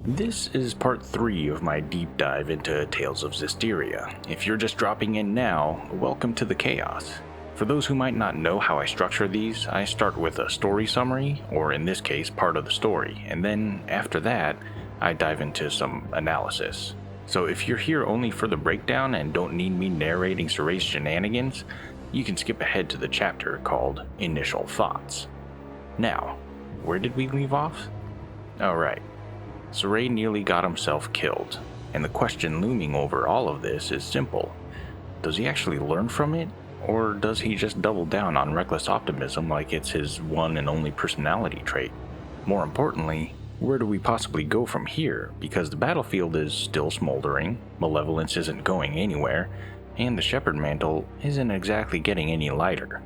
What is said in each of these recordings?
This is part 3 of my deep dive into Tales of Zestiria. If you're just dropping in now, welcome to the chaos. For those who might not know how I structure these, I start with a story summary, or in this case, part of the story, and then, after that, I dive into some analysis. So if you're here only for the breakdown and don't need me narrating Sorey's shenanigans, you can skip ahead to the chapter called Initial Thoughts. Now, where did we leave off? Alright, Sorey nearly got himself killed, and the question looming over all of this is simple. Does he actually learn from it, or does he just double down on reckless optimism like it's his one and only personality trait? More importantly, where do we possibly go from here, because the battlefield is still smoldering, malevolence isn't going anywhere, and the Shepherd Mantle isn't exactly getting any lighter.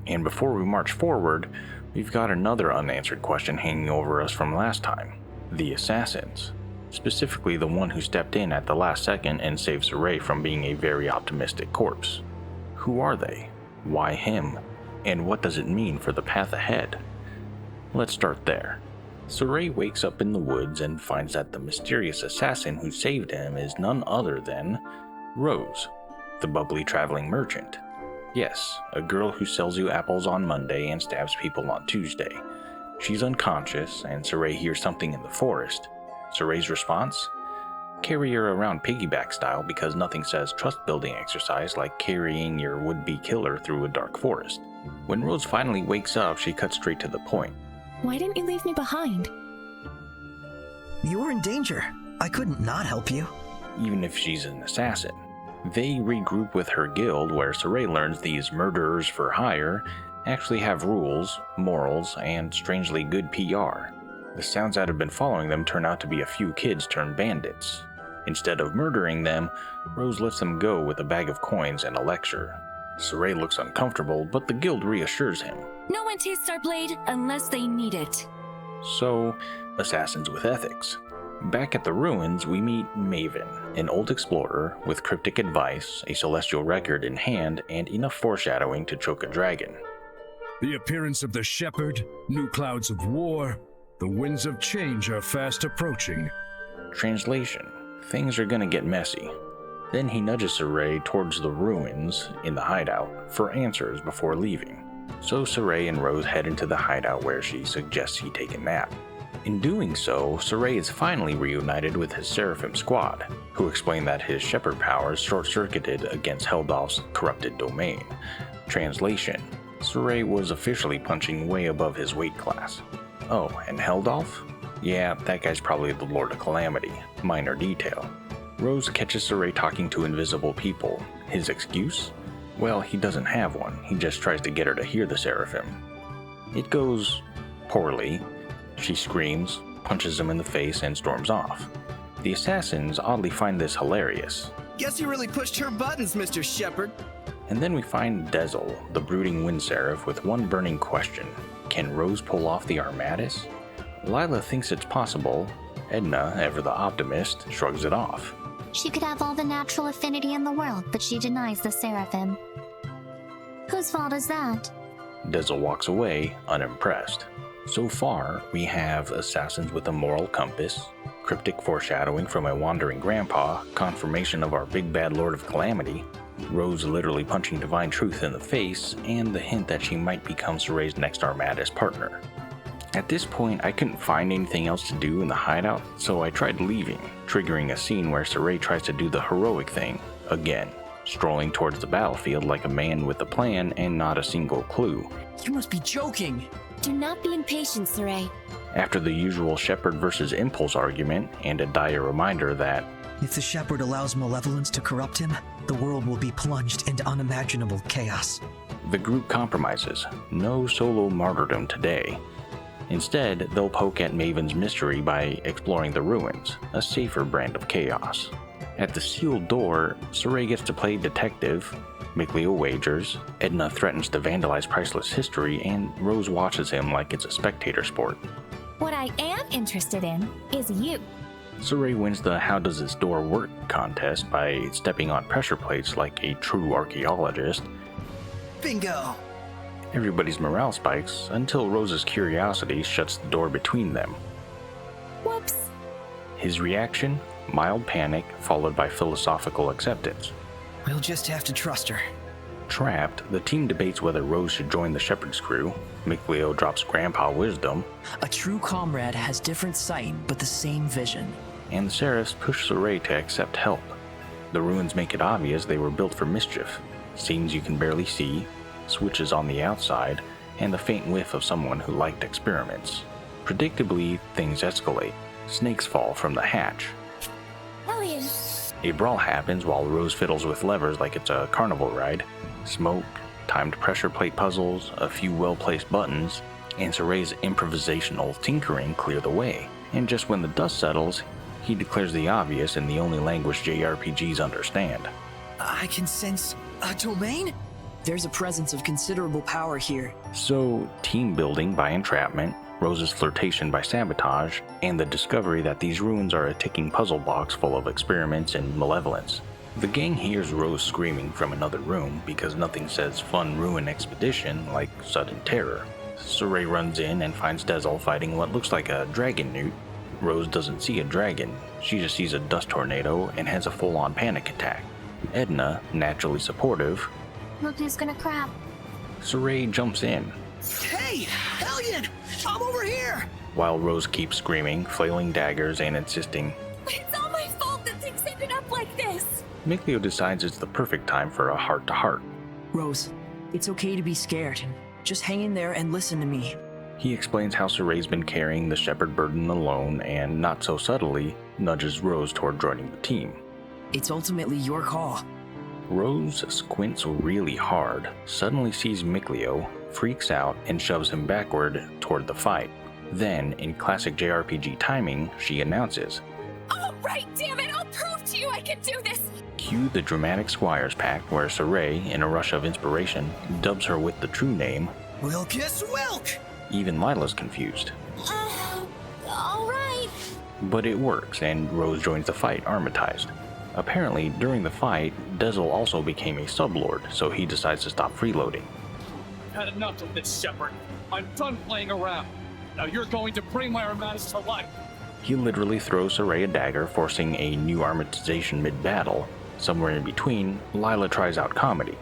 And before we march forward, we've got another unanswered question hanging over us from last time. The assassins. Specifically the one who stepped in at the last second and saved Sorey from being a very optimistic corpse. Who are they? Why him? And what does it mean for the path ahead? Let's start there. Sorey wakes up in the woods and finds that the mysterious assassin who saved him is none other than Rose, the bubbly traveling merchant. Yes, a girl who sells you apples on Monday and stabs people on Tuesday. She's unconscious, and Sorey hears something in the forest. Sorey's response? Carry her around piggyback style because nothing says trust-building exercise like carrying your would-be killer through a dark forest. When Rose finally wakes up, she cuts straight to the point. Why didn't you leave me behind? You were in danger. I couldn't not help you. Even if she's an assassin. They regroup with her guild where Sorey learns these murderers for hire actually have rules, morals, and strangely good PR. The sounds that have been following them turn out to be a few kids turned bandits. Instead of murdering them, Rose lets them go with a bag of coins and a lecture. Sorey looks uncomfortable, but the guild reassures him. No one tastes our blade unless they need it. So, assassins with ethics. Back at the ruins, we meet Maven, an old explorer with cryptic advice, a celestial record in hand, and enough foreshadowing to choke a dragon. The appearance of the shepherd, new clouds of war, the winds of change are fast approaching. Translation: things are gonna get messy. Then he nudges Sorey towards the ruins in the hideout for answers before leaving. So Sorey and Rose head into the hideout where she suggests he take a nap. In doing so, Sorey is finally reunited with his Seraphim squad, who explain that his shepherd powers short-circuited against Heldalf's corrupted domain. Translation: Sorey was officially punching way above his weight class. Oh, and Heldalf? Yeah, that guy's probably the Lord of Calamity. Minor detail. Rose catches Sorey talking to invisible people. His excuse? Well, he doesn't have one. He just tries to get her to hear the Seraphim. It goes poorly. She screams, punches him in the face, and storms off. The assassins oddly find this hilarious. Guess you really pushed her buttons, Mr. Shepherd. And then we find Dezel, the brooding wind seraph, with one burning question. Can Rose pull off the Armatus? Lila thinks it's possible. Edna, ever the optimist, shrugs it off. She could have all the natural affinity in the world, but she denies the Seraphim. Whose fault is that? Dezel walks away, unimpressed. So far, we have assassins with a moral compass, cryptic foreshadowing from a wandering grandpa, confirmation of our big bad Lord of Calamity, Rose literally punching divine truth in the face, and the hint that she might become Sorey's next Armatus partner. At this point, I couldn't find anything else to do in the hideout, so I tried leaving, triggering a scene where Sorey tries to do the heroic thing, again, strolling towards the battlefield like a man with a plan and not a single clue. You must be joking. Do not be impatient, Sorey. After the usual shepherd versus impulse argument, and a dire reminder that If the shepherd allows malevolence to corrupt him, the world will be plunged into unimaginable chaos. the group compromises. No solo martyrdom today. Instead, they'll poke at Maven's mystery by exploring the ruins, a safer brand of chaos. At the sealed door, Sorey gets to play detective, Miglio wagers, Edna threatens to vandalize priceless history, and Rose watches him like it's a spectator sport. What I am interested in is you. Sorey wins the How Does This Door Work contest by stepping on pressure plates like a true archaeologist. Bingo! Everybody's morale spikes until Rose's curiosity shuts the door between them. Whoops. His reaction? Mild panic, followed by philosophical acceptance. We'll just have to trust her. Trapped, the team debates whether Rose should join the Shepherd's crew. Mikleo drops Grandpa Wisdom, A true comrade has different sight, but the same vision. and the Seraphs push Sorey to accept help. The ruins make it obvious they were built for mischief. Scenes you can barely see, switches on the outside, and the faint whiff of someone who liked experiments. Predictably, things escalate. Snakes fall from the hatch. Hellion! A brawl happens while Rose fiddles with levers like it's a carnival ride. Smoke, timed pressure plate puzzles, a few well-placed buttons, and Sorey's improvisational tinkering clear the way. And just when the dust settles, he declares the obvious in the only language JRPGs understand. I can sense a domain? There's a presence of considerable power here. So, team building by entrapment, Rose's flirtation by sabotage, and the discovery that these ruins are a ticking puzzle box full of experiments and malevolence. The gang hears Rose screaming from another room because nothing says fun ruin expedition like sudden terror. Sorey runs in and finds Dezel fighting what looks like a dragon newt. Rose doesn't see a dragon, she just sees a dust tornado and has a full-on panic attack. Edna, naturally supportive, Look who's gonna crap. Sorey jumps in, Hey, Hellion! I'm over here! while Rose keeps screaming, flailing daggers, and insisting. It's all my fault that things ended up like this! Mikleo decides it's the perfect time for a heart-to-heart. Rose, it's okay to be scared. Just hang in there and listen to me. He explains how Sorey's been carrying the shepherd burden alone and, not so subtly, nudges Rose toward joining the team. It's ultimately your call. Rose squints really hard, suddenly sees Mikleo, freaks out, and shoves him backward toward the fight. Then, in classic JRPG timing, she announces, Oh, right, damn it! I'll prove to you I can do this! Cue the dramatic Squires pact where Sorey, in a rush of inspiration, dubs her with the true name. Wilkes Wilk! Even Lila's confused. Alright. But it works, and Rose joins the fight, armatized. Apparently, during the fight, Dezel also became a sublord, so he decides to stop freeloading. Had enough of this, Shepherd. I'm done playing around. Now you're going to bring my armadas to life. He literally throws Sorey a dagger, forcing a new armatization mid-battle. Somewhere in between, Lila tries out comedy.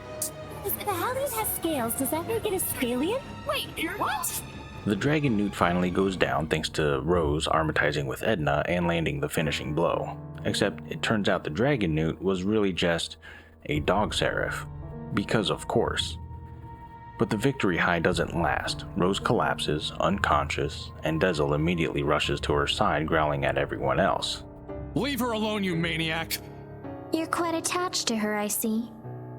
If the Hellion has scales, does that make it a scalian? Wait, what? The dragon newt finally goes down thanks to Rose armatizing with Edna and landing the finishing blow. Except it turns out the dragon newt was really just a dog seraph. Because of course. But the victory high doesn't last. Rose collapses, unconscious, and Dezel immediately rushes to her side, growling at everyone else. Leave her alone, you maniac! You're quite attached to her, I see.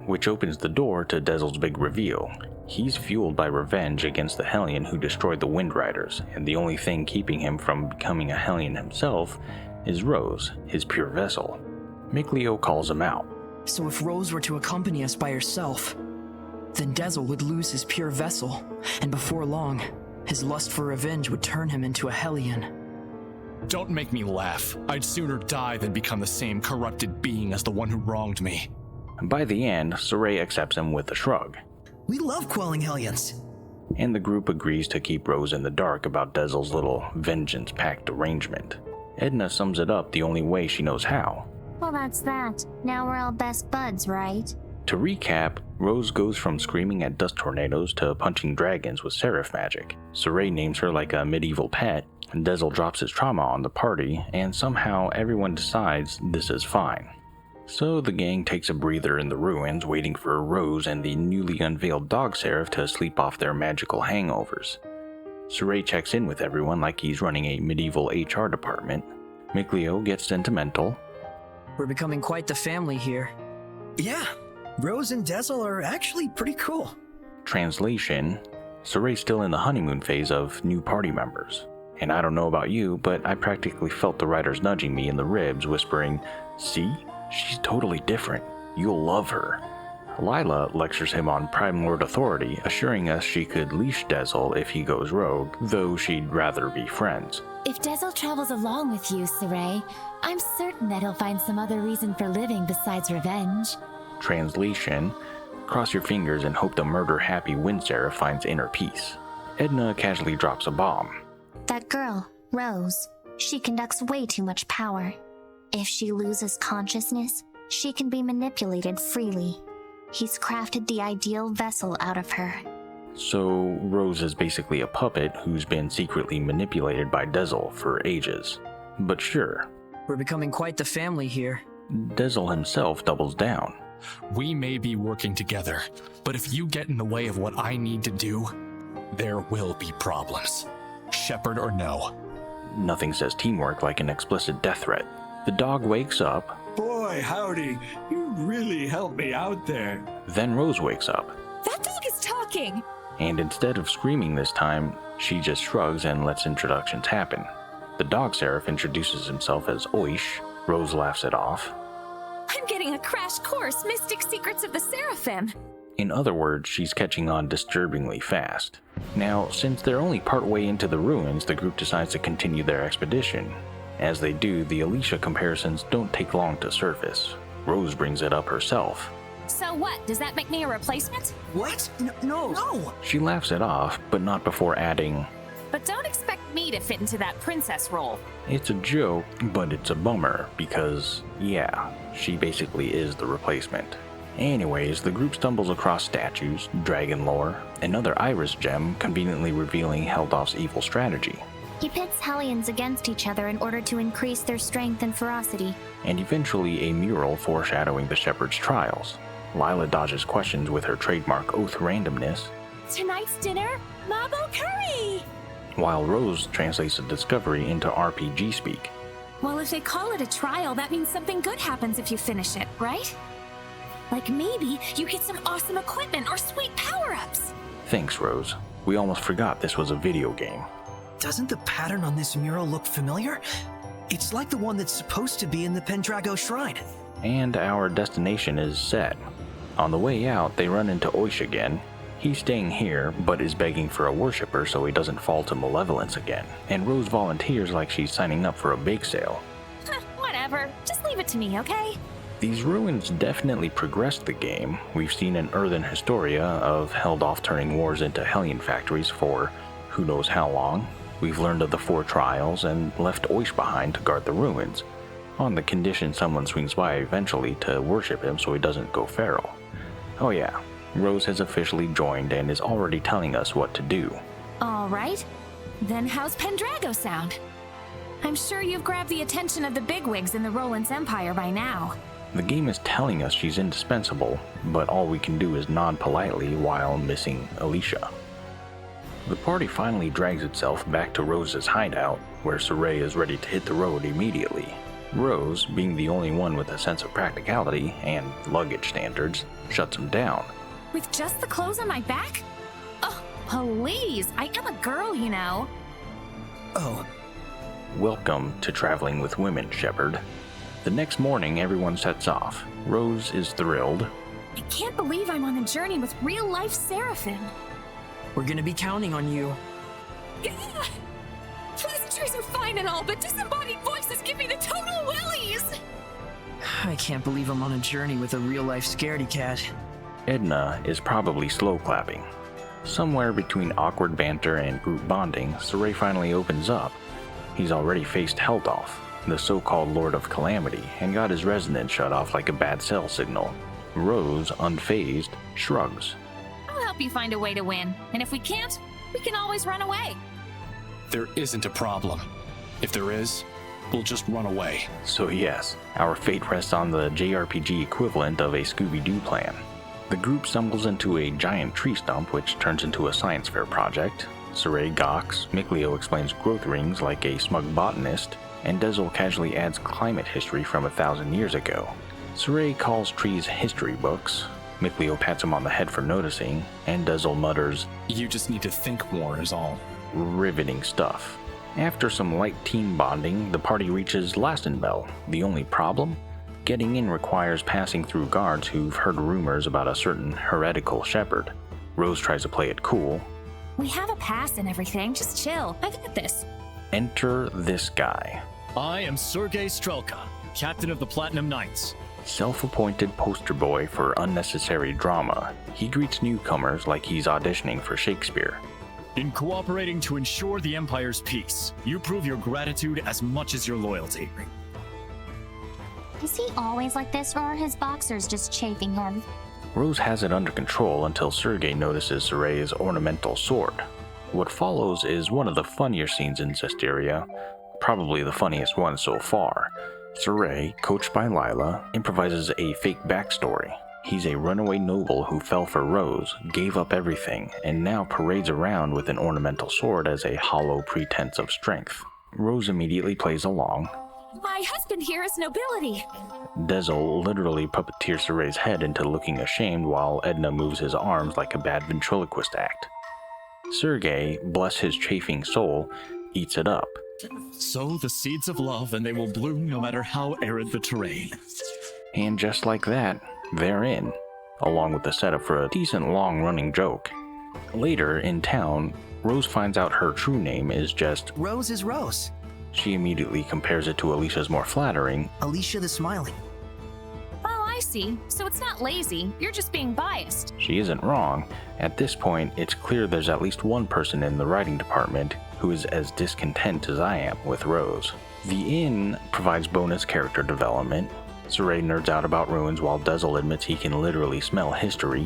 Which opens the door to Dezel's big reveal. He's fueled by revenge against the Hellion who destroyed the Wind Riders, and the only thing keeping him from becoming a Hellion himself is Rose, his pure vessel. Mikleo calls him out. So if Rose were to accompany us by herself, then Dezel would lose his pure vessel, and before long, his lust for revenge would turn him into a Hellion. Don't make me laugh. I'd sooner die than become the same corrupted being as the one who wronged me. By the end, Sorey accepts him with a shrug, We love quelling Hellions. and the group agrees to keep Rose in the dark about Dezel's little vengeance-packed arrangement. Edna sums it up the only way she knows how. Well, that's that. Now we're all best buds, right? To recap, Rose goes from screaming at dust tornadoes to punching dragons with seraph magic. Sorey names her like a medieval pet, and Dezel drops his trauma on the party, and somehow everyone decides this is fine. So the gang takes a breather in the ruins, waiting for Rose and the newly unveiled dog seraph to sleep off their magical hangovers. Sorey checks in with everyone like he's running a medieval HR department. Mikleo gets sentimental. We're becoming quite the family here. Yeah, Rose and Dezel are actually pretty cool. Translation: Sorey's still in the honeymoon phase of new party members. And I don't know about you, but I practically felt the writers nudging me in the ribs, whispering, "See? She's totally different. You'll love her." Lila lectures him on Prime Lord authority, assuring us she could leash Dezel if he goes rogue, though she'd rather be friends. If Dezel travels along with you, Sorey, I'm certain that he'll find some other reason for living besides revenge. Translation: cross your fingers and hope the murder-happy Wind Seraph finds inner peace. Edna casually drops a bomb. That girl, Rose. She conducts way too much power. If she loses consciousness, she can be manipulated freely. He's crafted the ideal vessel out of her. So Rose is basically a puppet who's been secretly manipulated by Dezel for ages. But sure. We're becoming quite the family here. Dezel himself doubles down. We may be working together, but if you get in the way of what I need to do, there will be problems. Shepherd or no. Nothing says teamwork like an explicit death threat. The dog wakes up. Boy, howdy. You really helped me out there. Then Rose wakes up. That dog is talking! And instead of screaming this time, she just shrugs and lets introductions happen. The dog seraph introduces himself as Oish. Rose laughs it off. I'm getting a crash course, Mystic Secrets of the Seraphim. In other words, she's catching on disturbingly fast. Now, since they're only partway into the ruins, the group decides to continue their expedition. As they do, the Alicia comparisons don't take long to surface. Rose brings it up herself. So what? Does that make me a replacement? What? No! She laughs it off, but not before adding, But don't expect me to fit into that princess role. it's a joke, but it's a bummer, because, yeah, she basically is the replacement. Anyways, the group stumbles across statues, dragon lore, another iris gem conveniently revealing Heldalf's evil strategy, He pits Hellions against each other in order to increase their strength and ferocity. and eventually a mural foreshadowing the Shepherd's trials. Lila dodges questions with her trademark oath randomness, Tonight's dinner? Mabo curry! while Rose translates the discovery into RPG speak. Well, if they call it a trial, that means something good happens if you finish it, right? Like maybe you get some awesome equipment or sweet power-ups. Thanks, Rose. We almost forgot this was a video game. Doesn't the pattern on this mural look familiar? It's like the one that's supposed to be in the Pendrago shrine. And our destination is set. On the way out, they run into Oish again. He's staying here, but is begging for a worshipper so he doesn't fall to malevolence again. And Rose volunteers like she's signing up for a bake sale. Whatever. Just leave it to me, okay? These ruins definitely progressed the game. We've seen an earthen historia of Heldalf turning wars into Hellion factories for who knows how long. We've learned of the 4 trials and left Oish behind to guard the ruins, on the condition someone swings by eventually to worship him so he doesn't go feral. Oh yeah, Rose has officially joined and is already telling us what to do. All right. Then how's Pendrago sound? I'm sure you've grabbed the attention of the bigwigs in the Roland's Empire by now. The game is telling us she's indispensable, but all we can do is nod politely while missing Alicia. The party finally drags itself back to Rose's hideout, where Sorey is ready to hit the road immediately. Rose, being the only one with a sense of practicality and luggage standards, shuts him down. With just the clothes on my back? Oh, please. I am a girl, you know. Oh, Welcome to traveling with women, Shepherd. The next morning, everyone sets off. Rose is thrilled. I can't believe I'm on a journey with real-life Seraphim. We're gonna be counting on you. Pleasantries are fine and all, but disembodied voices give me the total willies! I can't believe I'm on a journey with a real-life scaredy cat. Edna is probably slow clapping. Somewhere between awkward banter and group bonding, Sorey finally opens up. He's already faced Heldalf, the so-called Lord of Calamity, and got his resonance shut off like a bad cell signal. Rose, unfazed, shrugs. I'll help you find a way to win, and if we can't, we can always run away. There isn't a problem. If there is, we'll just run away. So yes, our fate rests on the JRPG equivalent of a Scooby-Doo plan. The group stumbles into a giant tree stump which turns into a science fair project. Sorey gawks, Mikleo explains growth rings like a smug botanist, and Dezel casually adds climate history from 1,000 years ago. Sorey calls trees history books, Mikleo pats him on the head for noticing, and Dezel mutters, You just need to think more is all. riveting stuff. After some light team bonding, the party reaches Lastonbell. The only problem? Getting in requires passing through guards who've heard rumors about a certain heretical shepherd. Rose tries to play it cool. We have a pass and everything, just chill. I've got this. Enter this guy. I am Sergei Strelka, captain of the Platinum Knights. Self-appointed poster boy for unnecessary drama, he greets newcomers like he's auditioning for Shakespeare. In cooperating to ensure the Empire's peace, you prove your gratitude as much as your loyalty. Is he always like this, or are his boxers just chafing him? Rose has it under control until Sergei notices Sorey's ornamental sword. What follows is one of the funnier scenes in Zestiria, probably the funniest one so far. Sorey, coached by Lila, improvises a fake backstory. He's a runaway noble who fell for Rose, gave up everything, and now parades around with an ornamental sword as a hollow pretense of strength. Rose immediately plays along. My husband here is nobility. Dezel literally puppeteers Sorey's head into looking ashamed while Edna moves his arms like a bad ventriloquist act. Sergei, bless his chafing soul, eats it up. Sow the seeds of love and they will bloom no matter how arid the terrain. And just like that, they're in, along with the setup for a decent long-running joke. Later, in town, Rose finds out her true name is just Rose is Rose. She immediately compares it to Alicia's more flattering Alicia the Smiling. Oh, I see. So it's not lazy. You're just being biased. She isn't wrong. At this point, it's clear there's at least one person in the writing department who is as discontent as I am with Rose. The inn provides bonus character development. Sorey nerds out about ruins while Dezel admits he can literally smell history.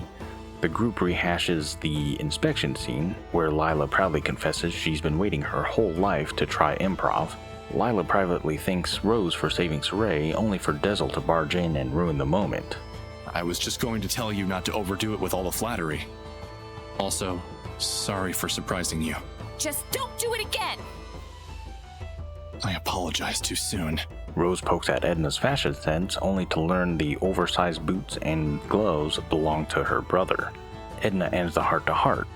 The group rehashes the inspection scene, where Lila proudly confesses she's been waiting her whole life to try improv. Lila privately thanks Rose for saving Sorey, only for Dezel to barge in and ruin the moment. I was just going to tell you not to overdo it with all the flattery. Also, sorry for surprising you. Just don't do it again! I apologize too soon. Rose pokes at Edna's fashion sense, only to learn the oversized boots and gloves belong to her brother. Edna ends the heart-to-heart.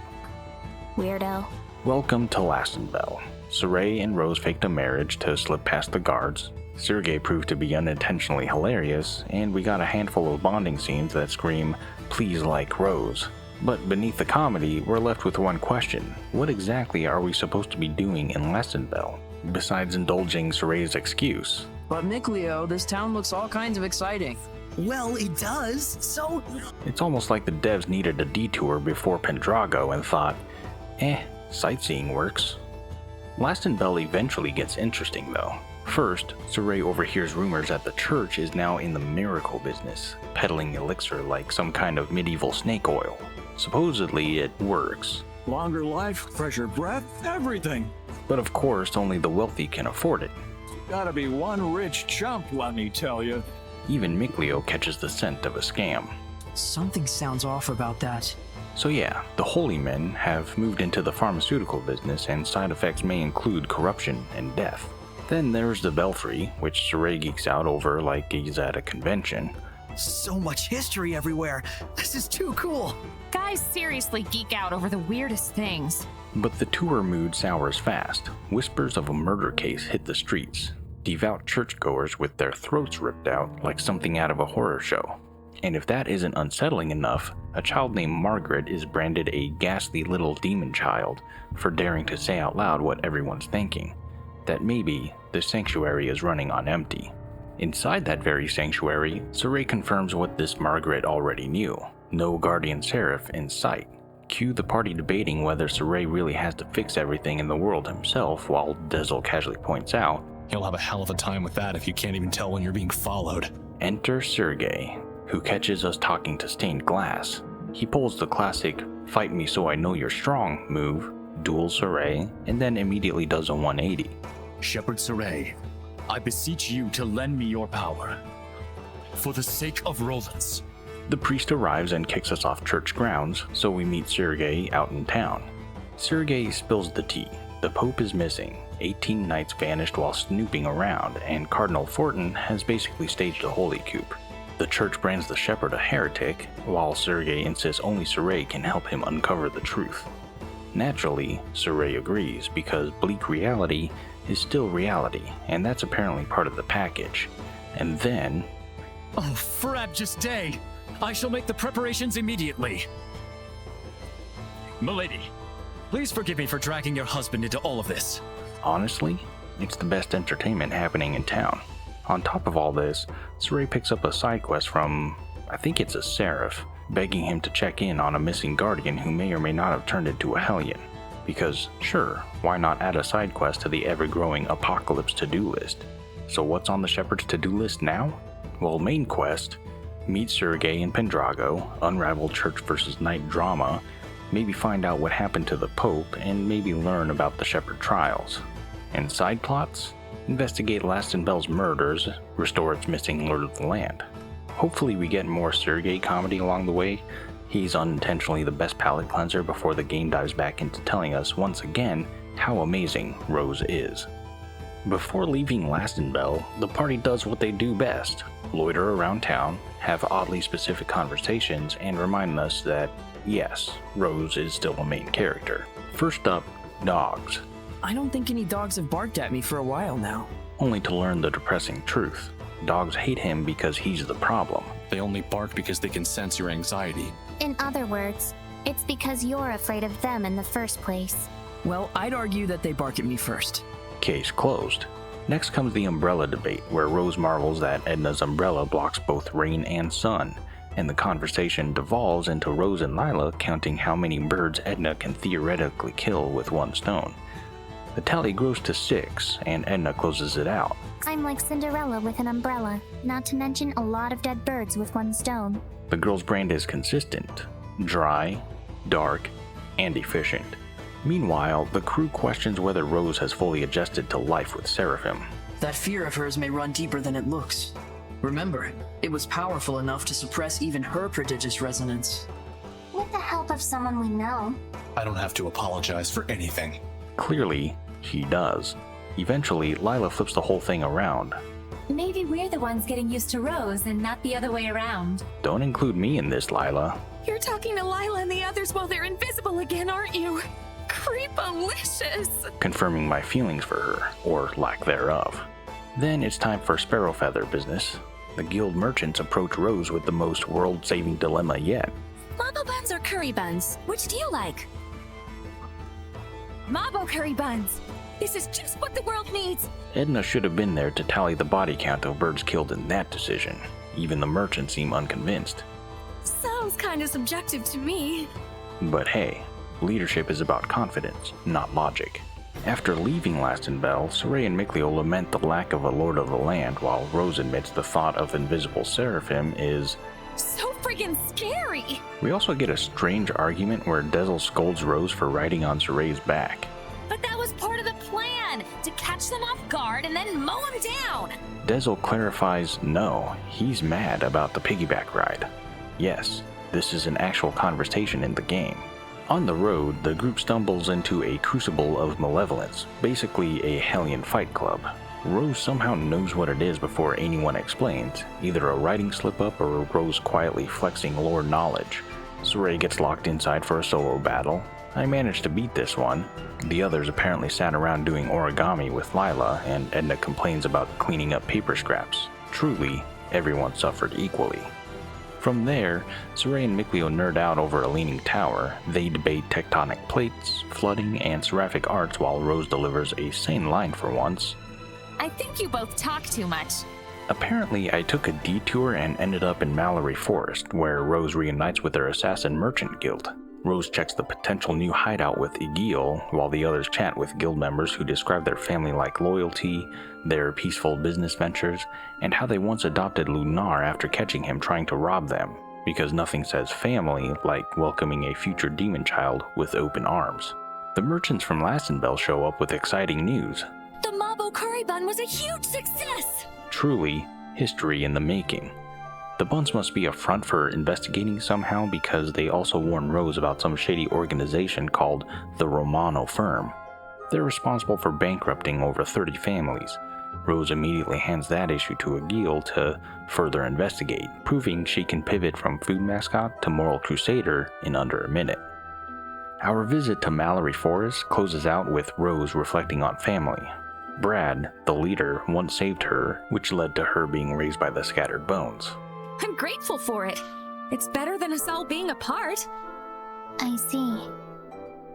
Weirdo. Welcome to Lastonbell. Sorey and Rose faked a marriage to slip past the guards. Sergei proved to be unintentionally hilarious, and we got a handful of bonding scenes that scream, "Please like Rose." But beneath the comedy, we're left with one question. What exactly are we supposed to be doing in Lastonbell, besides indulging Sorey's excuse? But Mikleo, this town looks all kinds of exciting. Well, it does, so... It's almost like the devs needed a detour before Pendrago and thought, sightseeing works. Lastonbell eventually gets interesting though. First, Sorey overhears rumors that the church is now in the miracle business, peddling elixir like some kind of medieval snake oil. Supposedly it works. Longer life, fresher breath, everything. But of course, only the wealthy can afford it. Gotta be one rich chump, let me tell you. Even Mikleo catches the scent of a scam. Something sounds off about that. So yeah, the holy men have moved into the pharmaceutical business, and side effects may include corruption and death. Then there's the belfry, which Sorey geeks out over like he's at a convention. So much history everywhere. This is too cool. Guys seriously geek out over the weirdest things. But the tour mood sours fast. Whispers of a murder case hit the streets. Devout churchgoers with their throats ripped out like something out of a horror show. And if that isn't unsettling enough, a child named Margaret is branded a ghastly little demon child for daring to say out loud what everyone's thinking. That maybe the sanctuary is running on empty. Inside that very sanctuary, Sorey confirms what this Margaret already knew. No guardian seraph in sight. Cue the party debating whether Sorey really has to fix everything in the world himself, while Dezel casually points out, You'll have a hell of a time with that if you can't even tell when you're being followed. Enter Sergei, who catches us talking to stained glass. He pulls the classic, "fight me so I know you're strong" move, duels Sorey, and then immediately does a 180. Shepherd Sorey, I beseech you to lend me your power. For the sake of Roland's. The priest arrives and kicks us off church grounds, so we meet Sergei out in town. Sergei spills the tea. The Pope is missing, 18 knights vanished while snooping around, and Cardinal Fortin has basically staged a holy coup. The church brands the shepherd a heretic, while Sergei insists only Sorey can help him uncover the truth. Naturally, Sorey agrees, because bleak reality is still reality, and that's apparently part of the package. And then... Oh, frabjous day! I shall make the preparations immediately. Milady, please forgive me for dragging your husband into all of this. Honestly, it's the best entertainment happening in town. On top of all this, Sorey picks up a side quest from, I think it's a seraph, begging him to check in on a missing guardian who may or may not have turned into a hellion. Because sure, why not add a side quest to the ever-growing Apocalypse to-do list? So what's on the Shepherd's to-do list now? Well, main quest, meet Sergei and Pendrago, unravel Church vs. Knight drama, maybe find out what happened to the Pope, and maybe learn about the Shepherd trials. And side plots? Investigate Lastonbell's murders, restore its missing Lord of the Land. Hopefully we get more Sergei comedy along the way. He's unintentionally the best palate cleanser before the game dives back into telling us once again how amazing Rose is. Before leaving Lastonbell, the party does what they do best: loiter around town, have oddly specific conversations, and remind us that, yes, Rose is still a main character. First up, dogs. I don't think any dogs have barked at me for a while now. Only to learn the depressing truth. Dogs hate him because he's the problem. They only bark because they can sense your anxiety. In other words, it's because you're afraid of them in the first place. Well, I'd argue that they bark at me first. Case closed. Next comes the umbrella debate, where Rose marvels that Edna's umbrella blocks both rain and sun, and the conversation devolves into Rose and Lila counting how many birds Edna can theoretically kill with one stone. The tally grows to 6, and Edna closes it out. I'm like Cinderella with an umbrella, not to mention a lot of dead birds with one stone. The girl's brand is consistent: dry, dark, and efficient. Meanwhile, the crew questions whether Rose has fully adjusted to life with Seraphim. That fear of hers may run deeper than it looks. Remember, it was powerful enough to suppress even her prodigious resonance. With the help of someone we know. I don't have to apologize for anything. Clearly, he does. Eventually, Lila flips the whole thing around. Maybe we're the ones getting used to Rose and not the other way around. Don't include me in this, Lila. You're talking to Lila and the others while they're invisible again, aren't you? Creepalicious! Confirming my feelings for her, or lack thereof. Then it's time for Sparrowfeather business. The guild merchants approach Rose with the most world-saving dilemma yet. Lava buns or curry buns? Which do you like? Mabo curry buns! This is just what the world needs! Edna should have been there to tally the body count of birds killed in that decision. Even the merchants seem unconvinced. Sounds kinda subjective to me. But hey, leadership is about confidence, not logic. After leaving Lastonbell, Sorey and Mikleo lament the lack of a Lord of the Land, while Rose admits the thought of invisible Seraphim is so friggin' scary! We also get a strange argument where Dezel scolds Rose for riding on Sorey's back. But that was part of the plan, to catch them off guard and then mow them down! Dezel clarifies no, he's mad about the piggyback ride. Yes, this is an actual conversation in the game. On the road, the group stumbles into a crucible of malevolence, basically a Hellion fight club. Rose somehow knows what it is before anyone explains, either a writing slip-up or Rose quietly flexing lore knowledge. Sorey gets locked inside for a solo battle. I managed to beat this one. The others apparently sat around doing origami with Lila, and Edna complains about cleaning up paper scraps. Truly, everyone suffered equally. From there, Sorey and Mikleo nerd out over a leaning tower. They debate tectonic plates, flooding, and seraphic arts while Rose delivers a sane line for once. I think you both talk too much. Apparently, I took a detour and ended up in Malory Forest, where Rose reunites with her assassin merchant guild. Rose checks the potential new hideout with Egil, while the others chat with guild members who describe their family-like loyalty, their peaceful business ventures, and how they once adopted Lunar after catching him trying to rob them, because nothing says family like welcoming a future demon child with open arms. The merchants from Lastonbell show up with exciting news. The Mabo curry bun was a huge success! Truly, history in the making. The buns must be a front for investigating somehow, because they also warn Rose about some shady organization called the Romano Firm. They're responsible for bankrupting over 30 families. Rose immediately hands that issue to Egil to further investigate, proving she can pivot from food mascot to moral crusader in under a minute. Our visit to Malory Forest closes out with Rose reflecting on family. Brad, the leader, once saved her, which led to her being raised by the scattered bones. I'm grateful for it. It's better than us all being apart. I see.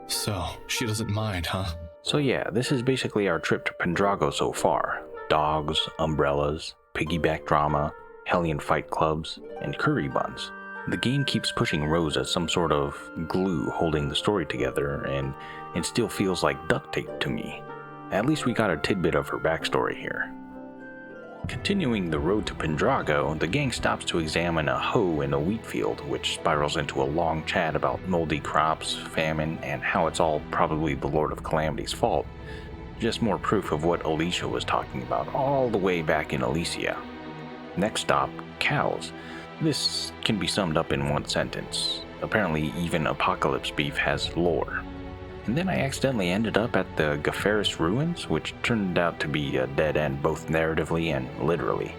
So, she doesn't mind, huh? So yeah, this is basically our trip to Pendrago so far. Dogs, umbrellas, piggyback drama, Hellion fight clubs, and curry buns. The game keeps pushing Rose as some sort of glue holding the story together, and it still feels like duct tape to me. At least we got a tidbit of her backstory here. Continuing the road to Pendrago, the gang stops to examine a hoe in a wheat field, which spirals into a long chat about moldy crops, famine, and how it's all probably the Lord of Calamity's fault. Just more proof of what Alicia was talking about all the way back in Alicia. Next stop, cows. This can be summed up in one sentence. Apparently even Apocalypse Beef has lore. And then I accidentally ended up at the Tintagel Ruins, which turned out to be a dead end both narratively and literally.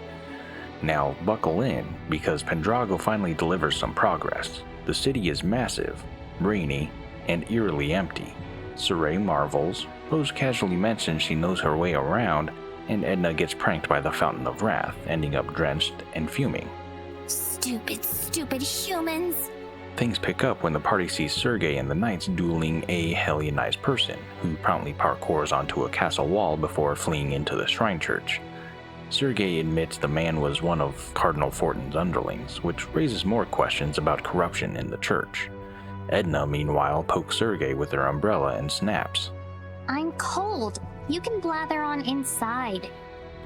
Now buckle in, because Pendrago finally delivers some progress. The city is massive, rainy, and eerily empty. Sorey marvels, Rose casually mentions she knows her way around, and Edna gets pranked by the Fountain of Wrath, ending up drenched and fuming. Stupid, stupid humans. Things pick up when the party sees Sergei and the knights dueling a Helionized person, who promptly parkours onto a castle wall before fleeing into the shrine church. Sergei admits the man was one of Cardinal Fortin's underlings, which raises more questions about corruption in the church. Edna, meanwhile, pokes Sergei with her umbrella and snaps. I'm cold. You can blather on inside.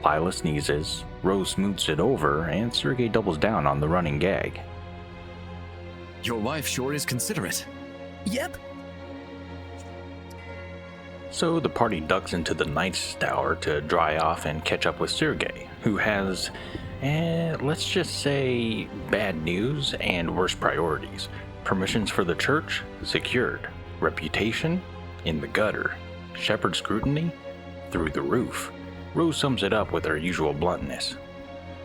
Lila sneezes, Rose smooths it over, and Sergei doubles down on the running gag. Your wife sure is considerate. Yep. So the party ducks into the Knight's Tower to dry off and catch up with Sergei, who has, let's just say, bad news and worse priorities. Permissions for the church? Secured. Reputation? In the gutter. Shepherd scrutiny? Through the roof. Rose sums it up with her usual bluntness.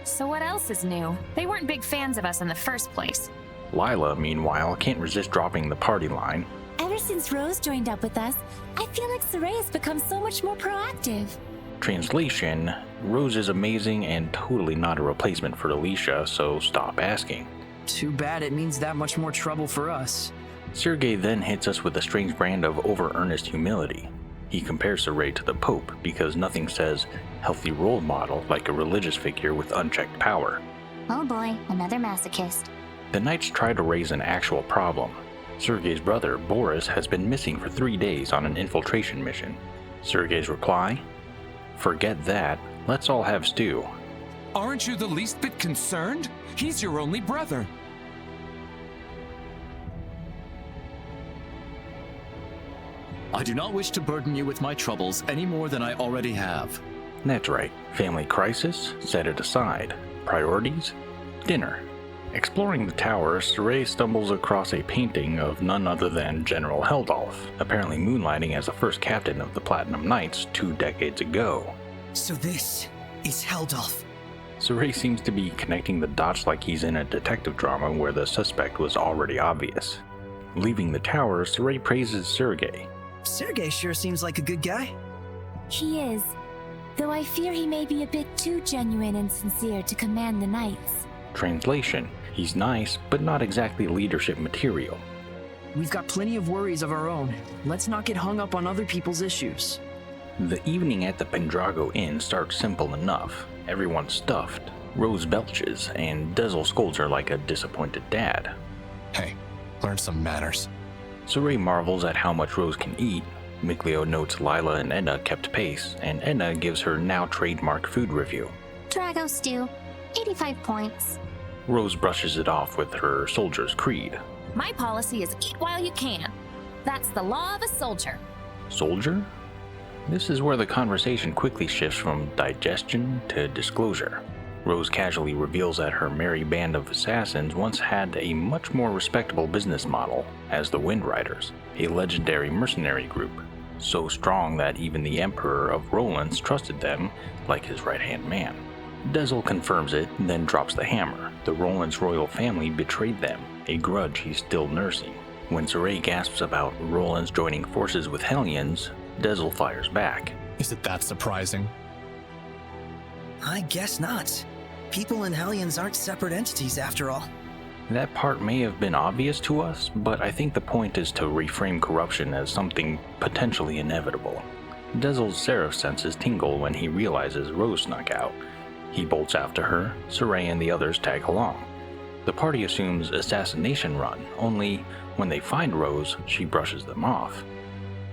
So what else is new? They weren't big fans of us in the first place. Lila, meanwhile, can't resist dropping the party line. Ever since Rose joined up with us, I feel like Sorey has become so much more proactive. Translation: Rose is amazing and totally not a replacement for Alicia, so stop asking. Too bad it means that much more trouble for us. Sergei then hits us with a strange brand of over-earnest humility. He compares Sorey to the Pope because nothing says healthy role model like a religious figure with unchecked power. Oh boy, another masochist. The Knights try to raise an actual problem. Sergei's brother, Boris, has been missing for 3 days on an infiltration mission. Sergei's reply? Forget that, let's all have stew. Aren't you the least bit concerned? He's your only brother. I do not wish to burden you with my troubles any more than I already have. That's right. Family crisis? Set it aside. Priorities? Dinner. Exploring the tower, Sorey stumbles across a painting of none other than General Heldalf, apparently moonlighting as the first captain of the Platinum Knights 2 decades ago. So this is Heldalf. Sorey seems to be connecting the dots like he's in a detective drama where the suspect was already obvious. Leaving the tower, Sorey praises Sergei. Sergei sure seems like a good guy. He is, though I fear he may be a bit too genuine and sincere to command the knights. Translation: He's nice, but not exactly leadership material. We've got plenty of worries of our own. Let's not get hung up on other people's issues. The evening at the Pendrago Inn starts simple enough. Everyone's stuffed. Rose belches, and Dezel scolds her like a disappointed dad. Hey, learn some manners. Sorey marvels at how much Rose can eat. Mikleo notes Lila and Edna kept pace, and Edna gives her now trademark food review. Drago stew, 85 points. Rose brushes it off with her soldier's creed. My policy is eat while you can. That's the law of a soldier. Soldier? This is where the conversation quickly shifts from digestion to disclosure. Rose casually reveals that her merry band of assassins once had a much more respectable business model as the Wind Riders, a legendary mercenary group, so strong that even the Emperor of Rollins trusted them like his right-hand man. Dezel confirms it, then drops the hammer. The Rollins royal family betrayed them, a grudge he's still nursing. When Sorey gasps about Rollins joining forces with Hellions, Dezel fires back. Is it that surprising? I guess not. People and Hellions aren't separate entities after all. That part may have been obvious to us, but I think the point is to reframe corruption as something potentially inevitable. Dezel's seraph senses tingle when he realizes Rose snuck out. He bolts after her, Sorey and the others tag along. The party assumes assassination run, only when they find Rose, she brushes them off.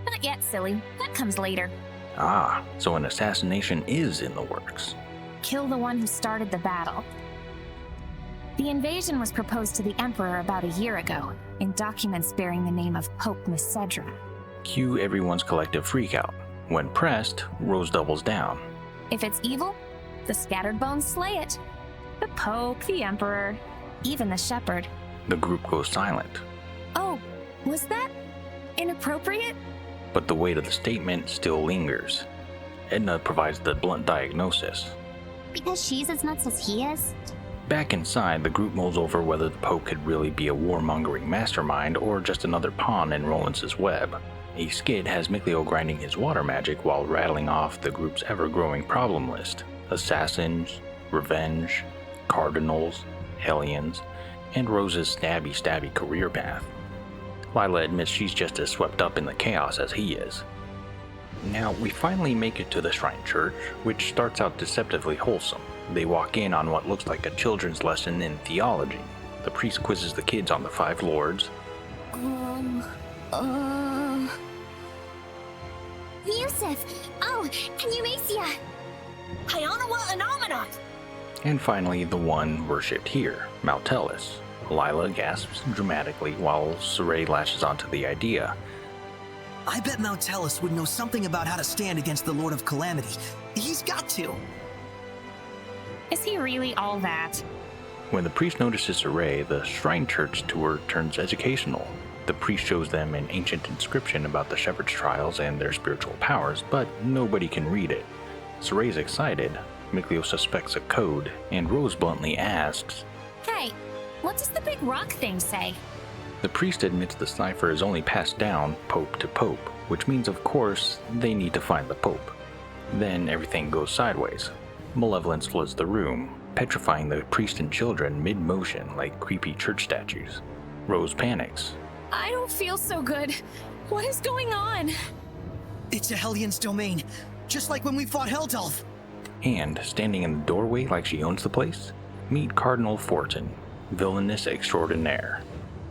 Not yet, silly. That comes later. Ah, so an assassination is in the works. Kill the one who started the battle. The invasion was proposed to the Emperor about a year ago, in documents bearing the name of Pope Miscedra. Cue everyone's collective freakout. When pressed, Rose doubles down. If it's evil, the scattered bones slay it. The Pope, the Emperor, even the Shepherd. The group goes silent. Oh, was that inappropriate? But the weight of the statement still lingers. Edna provides the blunt diagnosis. Because she's as nuts as he is? Back inside, the group mulls over whether the Pope could really be a warmongering mastermind or just another pawn in Rollins' web. A skid has Mikleo grinding his water magic while rattling off the group's ever-growing problem list. Assassins, revenge, cardinals, hellions, and Rose's stabby career path. Lila admits she's just as swept up in the chaos as he is. Now, we finally make it to the Shrine Church, which starts out deceptively wholesome. They walk in on what looks like a children's lesson in theology. The priest quizzes the kids on the 5 lords. Yusuf! Oh, and Eumacia! Hyanawa and Amanat! And finally, the one worshipped here, Maltellus. Lila gasps dramatically while Sorey latches onto the idea. I bet Maltellus would know something about how to stand against the Lord of Calamity. He's got to. Is he really all that? When the priest notices Sorey, the Shrine Church tour turns educational. The priest shows them an ancient inscription about the Shepherd's trials and their spiritual powers, but nobody can read it. Sorey's excited. Mikleo suspects a code, and Rose bluntly asks, Hey, what does the big rock thing say? The priest admits the cipher is only passed down pope to pope, which means of course they need to find the pope. Then everything goes sideways. Malevolence floods the room, petrifying the priest and children mid-motion like creepy church statues. Rose panics. I don't feel so good. What is going on? It's a Hellion's domain, just like when we fought Heldalf. And, standing in the doorway like she owns the place, meet Cardinal Fortin, villainous extraordinaire.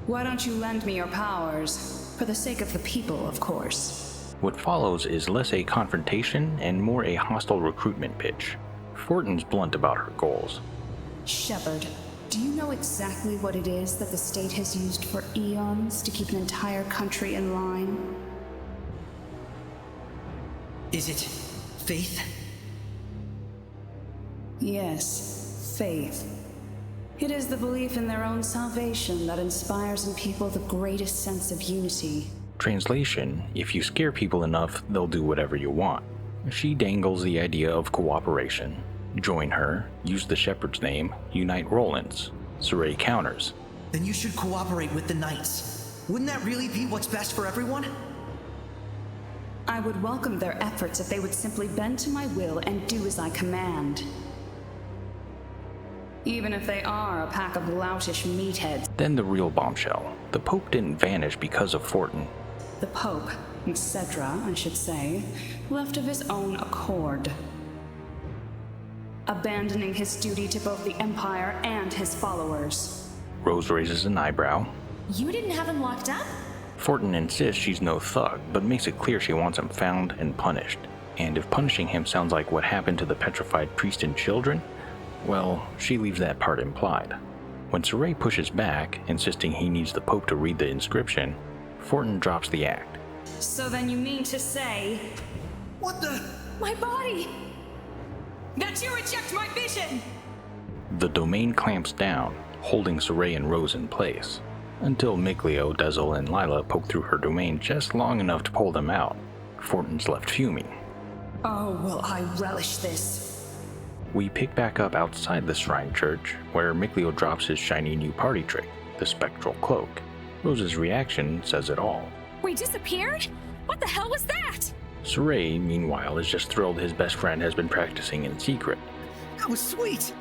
Why don't you lend me your powers? For the sake of the people, of course. What follows is less a confrontation and more a hostile recruitment pitch. Fortin's blunt about her goals. Shepherd, do you know exactly what it is that the state has used for eons to keep an entire country in line? Is it faith? Yes, faith. It is the belief in their own salvation that inspires in people the greatest sense of unity. Translation, if you scare people enough, they'll do whatever you want. She dangles the idea of cooperation. Join her, use the Shepherd's name, unite Rollins. Sorey counters. Then you should cooperate with the Knights. Wouldn't that really be what's best for everyone? I would welcome their efforts if they would simply bend to my will and do as I command. Even if they are a pack of loutish meatheads. Then the real bombshell. The Pope didn't vanish because of Fortin. The Pope, Miscedra, I should say, left of his own accord. Abandoning his duty to both the Empire and his followers. Rose raises an eyebrow. You didn't have him locked up? Fortin insists she's no thug, but makes it clear she wants him found and punished. And if punishing him sounds like what happened to the petrified priest and children, well, she leaves that part implied. When Sorey pushes back, insisting he needs the Pope to read the inscription, Fortin drops the act. So then you mean to say... What the... My body! That you reject my vision! The domain clamps down, holding Sorey and Rose in place, until Mikleo, Dezel, and Lila poke through her domain just long enough to pull them out. Fortin's left fuming. Oh, will I relish this. We pick back up outside the Shrine Church, where Mikleo drops his shiny new party trick, the spectral cloak. Rose's reaction says it all. We disappeared? What the hell was that? Sorey, meanwhile, is just thrilled his best friend has been practicing in secret. That was sweet!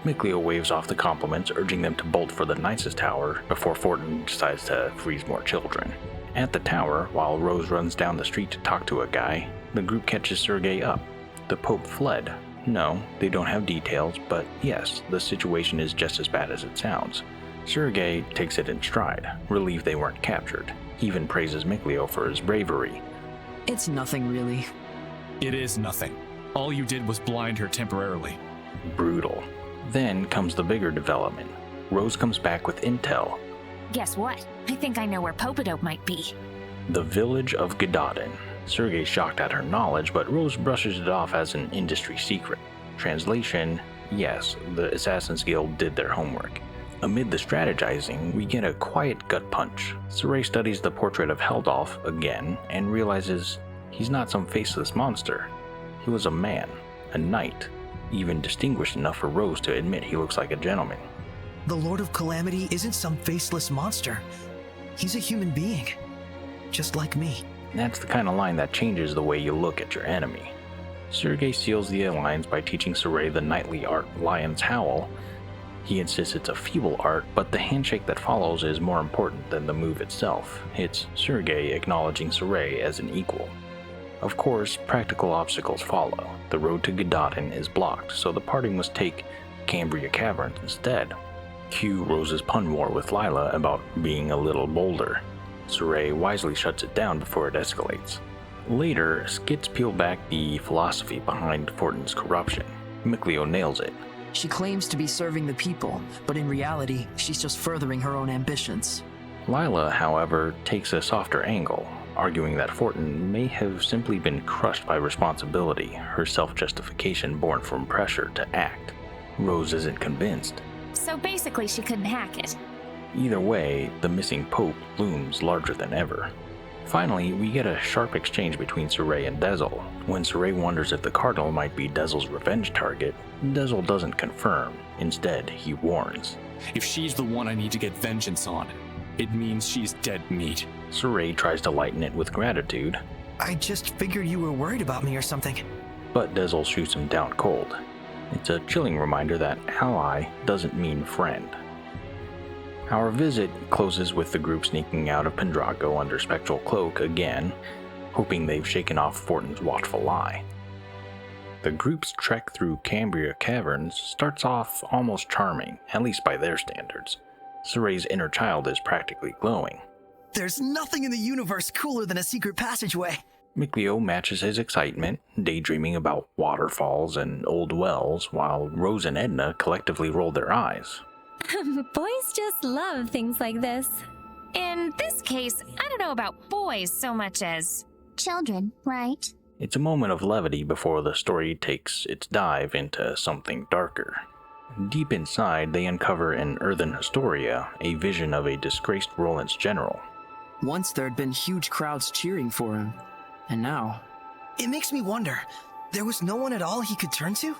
Mikleo waves off the compliments, urging them to bolt for the Knights' tower before Fortin decides to freeze more children. At the tower, while Rose runs down the street to talk to a guy, the group catches Sergei up. The Pope fled, No, they don't have details, but yes, the situation is just as bad as it sounds. Sorey takes it in stride, relieved they weren't captured, even praises Mikleo for his bravery. It's nothing really. It is nothing. All you did was blind her temporarily. Brutal. Then comes the bigger development. Rose comes back with intel. Guess what? I think I know where Popadope might be. The village of Gododdin. Sergei's shocked at her knowledge, but Rose brushes it off as an industry secret. Translation: yes, the Assassin's Guild did their homework. Amid the strategizing, we get a quiet gut punch. Sorey studies the portrait of Heldalf again and realizes he's not some faceless monster. He was a man, a knight, even distinguished enough for Rose to admit he looks like a gentleman. The Lord of Calamity isn't some faceless monster. He's a human being, just like me. That's the kind of line that changes the way you look at your enemy. Sergei seals the alliance by teaching Sorey the knightly art Lion's Howl. He insists it's a feeble art, but the handshake that follows is more important than the move itself. It's Sergei acknowledging Sorey as an equal. Of course, practical obstacles follow. The road to Gododdin is blocked, so the party must take Cambria Caverns instead. Cue Rose's pun war with Lila about being a little bolder. Sorey wisely shuts it down before it escalates. Later, skits peel back the philosophy behind Fortin's corruption. Mikleo nails it. She claims to be serving the people, but in reality, she's just furthering her own ambitions. Lila, however, takes a softer angle, arguing that Fortin may have simply been crushed by responsibility, her self-justification born from pressure to act. Rose isn't convinced. So basically she couldn't hack it. Either way, the missing Pope looms larger than ever. Finally, we get a sharp exchange between Sorey and Dezel. When Sorey wonders if the Cardinal might be Dezel's revenge target, Dezel doesn't confirm. Instead, he warns. If she's the one I need to get vengeance on, it means she's dead meat. Sorey tries to lighten it with gratitude. I just figured you were worried about me or something. But Dezel shoots him down cold. It's a chilling reminder that ally doesn't mean friend. Our visit closes with the group sneaking out of Pendrago under spectral cloak again, hoping they've shaken off Fortin's watchful eye. The group's trek through Cambria Caverns starts off almost charming, at least by their standards. Sorey's inner child is practically glowing. There's nothing in the universe cooler than a secret passageway. Mikleo matches his excitement, daydreaming about waterfalls and old wells, while Rose and Edna collectively roll their eyes. Boys just love things like this. In this case, I don't know about boys so much as... Children, right? It's a moment of levity before the story takes its dive into something darker. Deep inside, they uncover an earthen Historia, a vision of a disgraced Roland's general. Once there had been huge crowds cheering for him, and now... It makes me wonder, there was no one at all he could turn to?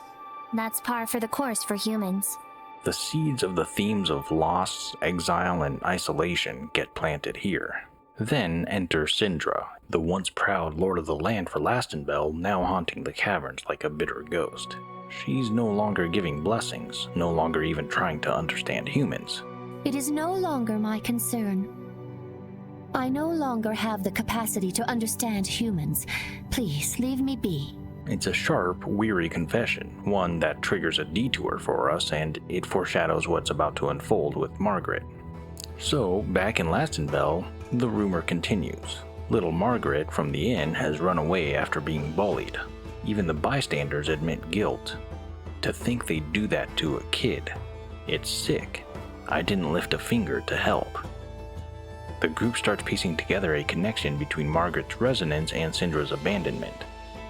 That's par for the course for humans. The seeds of the themes of loss, exile, and isolation get planted here. Then enter Syndra, the once proud lord of the land for Lastonbell, now haunting the caverns like a bitter ghost. She's no longer giving blessings, no longer even trying to understand humans. It is no longer my concern. I no longer have the capacity to understand humans. Please, leave me be. It's a sharp, weary confession, one that triggers a detour for us, and it foreshadows what's about to unfold with Margaret. So, back in Lastonbell, the rumor continues. Little Margaret from the inn has run away after being bullied. Even the bystanders admit guilt. To think they'd do that to a kid. It's sick. I didn't lift a finger to help. The group starts piecing together a connection between Margaret's resonance and Syndra's abandonment.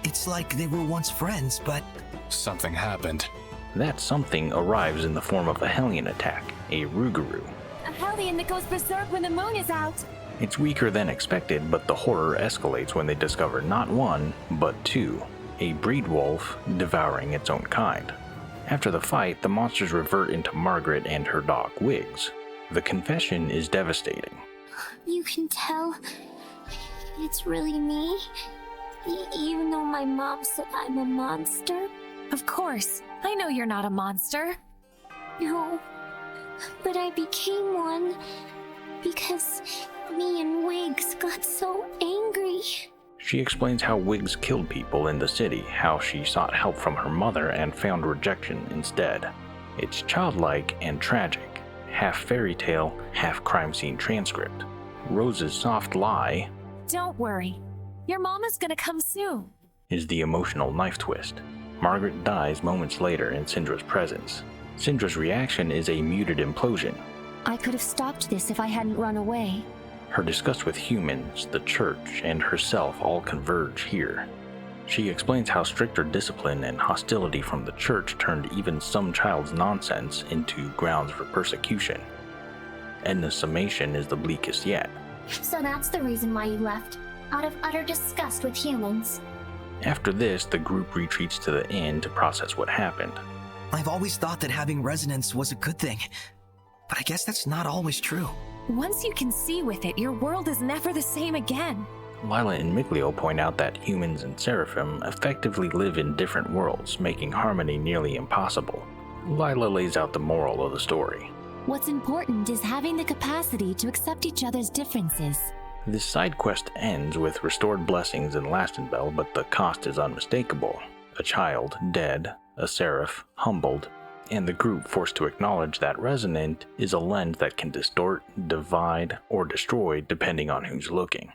It's like they were once friends, but... Something happened. That something arrives in the form of a Hellion attack, a Rougarou. A Hellion that goes berserk when the moon is out. It's weaker than expected, but the horror escalates when they discover not one, but two. A breed wolf devouring its own kind. After the fight, the monsters revert into Margaret and her dog, Wiggs. The confession is devastating. You can tell it's really me, even though my mom said I'm a monster. Of course, I know you're not a monster. No, but I became one because me and Wiggs got so angry. She explains how Wiggs killed people in the city, how she sought help from her mother and found rejection instead. It's childlike and tragic, half fairy tale, half crime scene transcript. Rose's soft lie, "Don't worry, your mama's gonna come soon," is the emotional knife twist. Margaret dies moments later in Syndra's presence. Syndra's reaction is a muted implosion. I could have stopped this if I hadn't run away. Her disgust with humans, the church, and herself all converge here. She explains how stricter discipline and hostility from the church turned even some child's nonsense into grounds for persecution. Edna's summation is the bleakest yet. So that's the reason why you left, out of utter disgust with humans. After this, the group retreats to the inn to process what happened. I've always thought that having resonance was a good thing, but I guess that's not always true. Once you can see with it, your world is never the same again. Lila and Mikleo point out that humans and Seraphim effectively live in different worlds, making harmony nearly impossible. Lila lays out the moral of the story. What's important is having the capacity to accept each other's differences. This side quest ends with restored blessings in Lastonbell, but the cost is unmistakable. A child dead, a seraph humbled, and the group forced to acknowledge that resonant is a lens that can distort, divide, or destroy depending on who's looking.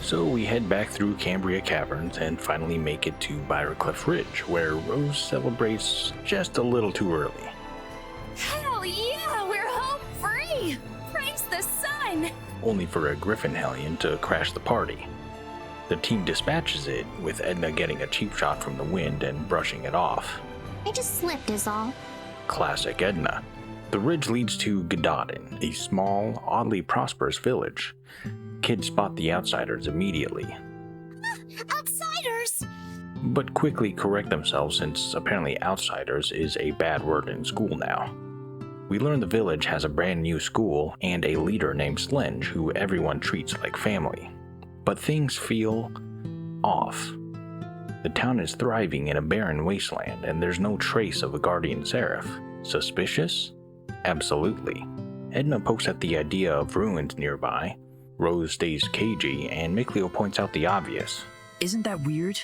So we head back through Cambria Caverns and finally make it to Byrocliff Ridge, where Rose celebrates just a little too early. Hell yeah, we're home free! Praise the sun! Only for a Griffin Hellion to crash the party. The team dispatches it, with Edna getting a cheap shot from the wind and brushing it off. I just slipped is all. Classic Edna. The ridge leads to Gododdin, a small, oddly prosperous village. Kids spot the outsiders immediately, Outsiders! but quickly correct themselves since apparently outsiders is a bad word in school now. We learn the village has a brand new school and a leader named Slenge who everyone treats like family. But things feel off. The town is thriving in a barren wasteland and there's no trace of a guardian seraph. Suspicious? Absolutely. Edna pokes at the idea of ruins nearby. Rose stays cagey, and Mikleo points out the obvious. Isn't that weird?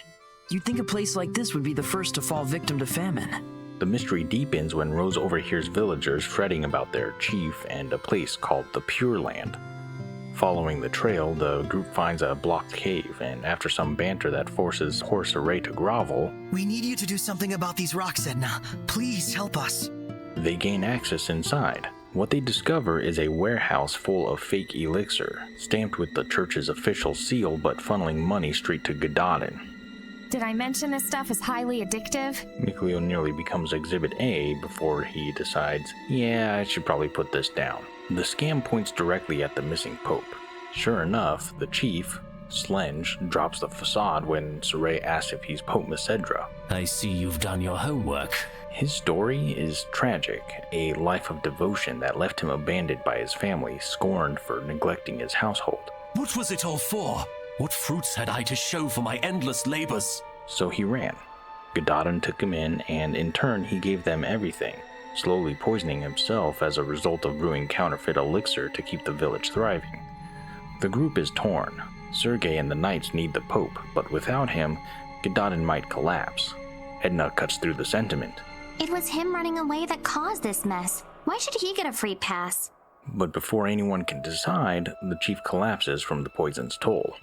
You'd think a place like this would be the first to fall victim to famine. The mystery deepens when Rose overhears villagers fretting about their chief and a place called the Pure Land. Following the trail, the group finds a blocked cave, and after some banter that forces Horse Array to grovel, We need you to do something about these rocks, Edna. Please help us. they gain access inside. What they discover is a warehouse full of fake elixir, stamped with the church's official seal but funneling money straight to Gododdin. Did I mention this stuff is highly addictive? Mikleo nearly becomes Exhibit A before he decides, yeah, I should probably put this down. The scam points directly at the missing pope. Sure enough, the chief, Slenge, drops the facade when Sorey asks if he's Pope Mesedra. I see you've done your homework. His story is tragic, a life of devotion that left him abandoned by his family, scorned for neglecting his household. What was it all for? What fruits had I to show for my endless labors? So he ran. Gododdin took him in turn he gave them everything, slowly poisoning himself as a result of brewing counterfeit elixir to keep the village thriving. The group is torn. Sergei and the Knights need the Pope, but without him, Gododdin might collapse. Edna cuts through the sentiment. It was him running away that caused this mess. Why should he get a free pass? But before anyone can decide, the chief collapses from the poison's toll.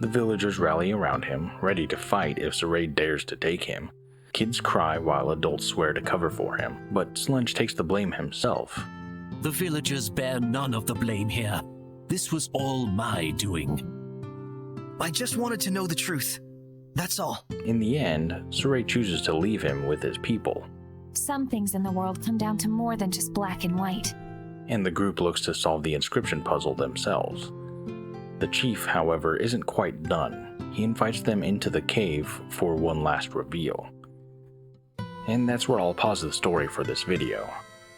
The villagers rally around him, ready to fight if Sorey dares to take him. Kids cry while adults swear to cover for him, but Slenge takes the blame himself. The villagers bear none of the blame here. This was all my doing. I just wanted to know the truth. That's all. In the end, Sorey chooses to leave him with his people. Some things in the world come down to more than just black and white. And the group looks to solve the inscription puzzle themselves. The chief, however, isn't quite done. He invites them into the cave for one last reveal. And that's where I'll pause the story for this video.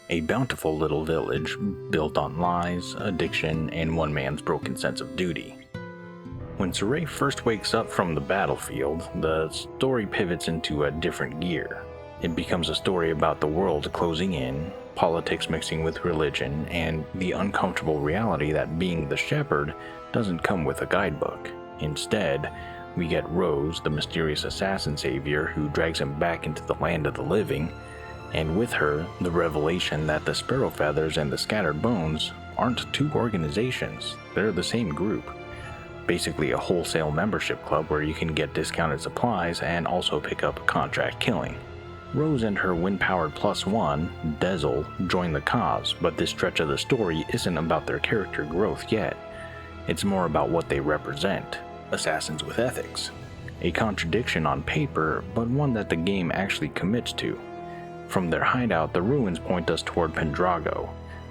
A bountiful little village built on lies, addiction, and one man's broken sense of duty. When Sorey first wakes up from the battlefield, the story pivots into a different gear. It becomes a story about the world closing in, politics mixing with religion, and the uncomfortable reality that being the shepherd doesn't come with a guidebook. Instead, we get Rose, the mysterious assassin savior who drags him back into the land of the living, and with her, the revelation that the Sparrow Feathers and the Scattered Bones aren't two organizations, they're the same group. Basically a wholesale membership club where you can get discounted supplies and also pick up contract killing. Rose and her wind-powered +1, Dezel, join the cause, but this stretch of the story isn't about their character growth yet. It's more about what they represent, assassins with ethics. A contradiction on paper, but one that the game actually commits to. From their hideout, the ruins point us toward Pendrago.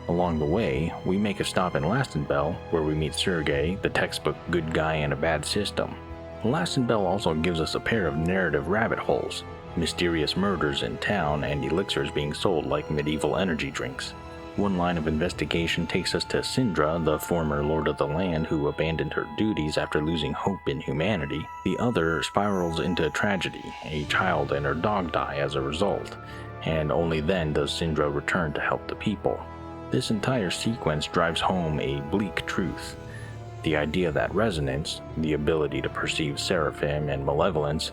Along the way, we make a stop in Lastonbell, where we meet Sergei, the textbook good guy in a bad system. Lastonbell also gives us a pair of narrative rabbit holes, mysterious murders in town and elixirs being sold like medieval energy drinks. One line of investigation takes us to Syndra, the former lord of the land who abandoned her duties after losing hope in humanity. The other spirals into tragedy. A child and her dog die as a result, and only then does Syndra return to help the people. This entire sequence drives home a bleak truth. The idea that resonance, the ability to perceive seraphim and malevolence,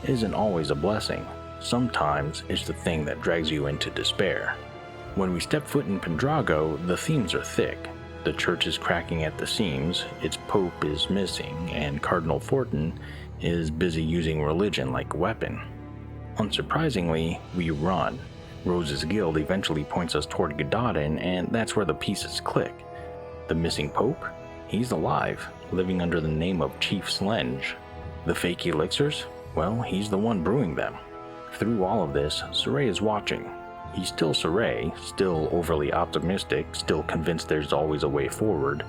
isn't always a blessing. Sometimes it's the thing that drags you into despair. When we step foot in Pendrago, the themes are thick. The church is cracking at the seams, its pope is missing, and Cardinal Fortin is busy using religion like a weapon. Unsurprisingly, we run. Rose's guild eventually points us toward Gododdin, and that's where the pieces click. The missing pope? He's alive, living under the name of Chief Slenge. The fake elixirs? Well, he's the one brewing them. Through all of this, Sorey is watching. He's still Sorey, still overly optimistic, still convinced there's always a way forward,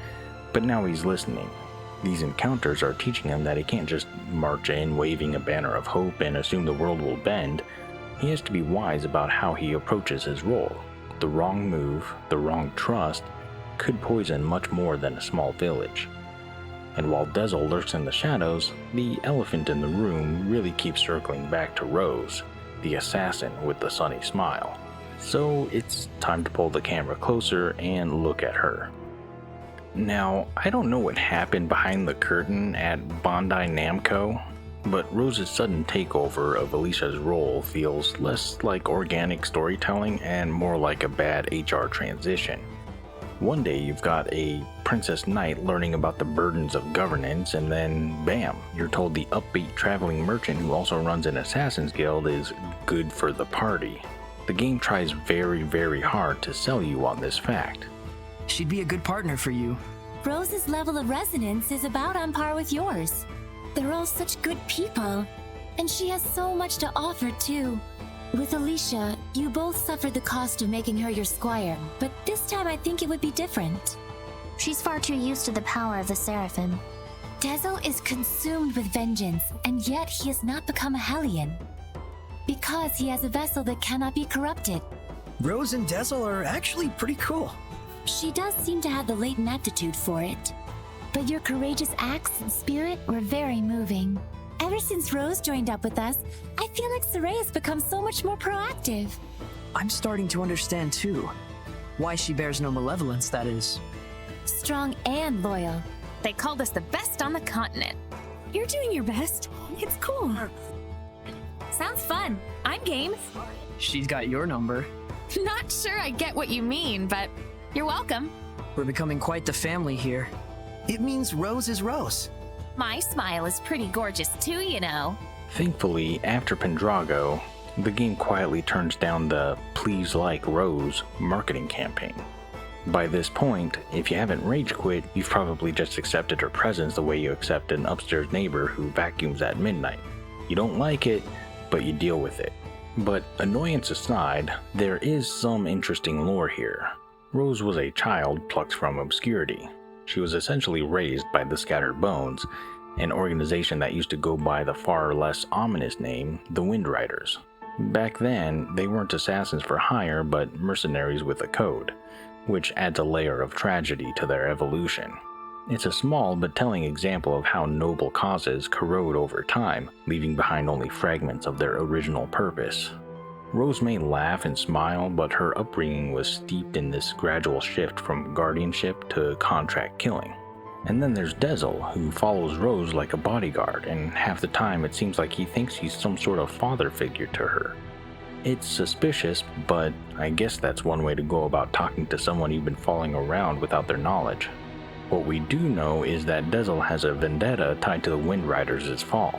but now he's listening. These encounters are teaching him that he can't just march in waving a banner of hope and assume the world will bend. He has to be wise about how he approaches his role. The wrong move, the wrong trust, could poison much more than a small village. And while Dezel lurks in the shadows, the elephant in the room really keeps circling back to Rose, the assassin with the sunny smile. So it's time to pull the camera closer and look at her. Now, I don't know what happened behind the curtain at Bandai Namco, but Rose's sudden takeover of Alicia's role feels less like organic storytelling and more like a bad HR transition. One day you've got a Princess Knight learning about the burdens of governance, and then bam, you're told the upbeat traveling merchant who also runs an assassin's guild is good for the party. The game tries very, very hard to sell you on this fact. She'd be a good partner for you. Rose's level of resonance is about on par with yours. They're all such good people, and she has so much to offer too. With Alicia, you both suffered the cost of making her your squire, but this time I think it would be different. She's far too used to the power of the Seraphim. Dezel is consumed with vengeance, and yet he has not become a Hellion. Because he has a vessel that cannot be corrupted. Rose and Dezel are actually pretty cool. She does seem to have the latent aptitude for it. But your courageous acts and spirit were very moving. Ever since Rose joined up with us, I feel like Sorey has become so much more proactive. I'm starting to understand too. Why she bears no malevolence, that is. Strong and loyal. They called us the best on the continent. You're doing your best. It's cool. Sounds fun. I'm game. She's got your number. Not sure I get what you mean, but you're welcome. We're becoming quite the family here. It means Rose is Rose. My smile is pretty gorgeous too, you know. Thankfully, after Pendrago, the game quietly turns down the Please Like Rose marketing campaign. By this point, if you haven't rage quit, you've probably just accepted her presence the way you accept an upstairs neighbor who vacuums at midnight. You don't like it, but you deal with it. But annoyance aside, there is some interesting lore here. Rose was a child plucked from obscurity. She was essentially raised by the Scattered Bones, an organization that used to go by the far less ominous name, the Wind Riders. Back then, they weren't assassins for hire, but mercenaries with a code, which adds a layer of tragedy to their evolution. It's a small but telling example of how noble causes corrode over time, leaving behind only fragments of their original purpose. Rose may laugh and smile, but her upbringing was steeped in this gradual shift from guardianship to contract killing. And then there's Dezel, who follows Rose like a bodyguard, and half the time it seems like he thinks he's some sort of father figure to her. It's suspicious, but I guess that's one way to go about talking to someone you've been following around without their knowledge. What we do know is that Dezel has a vendetta tied to the Wind Riders' fall.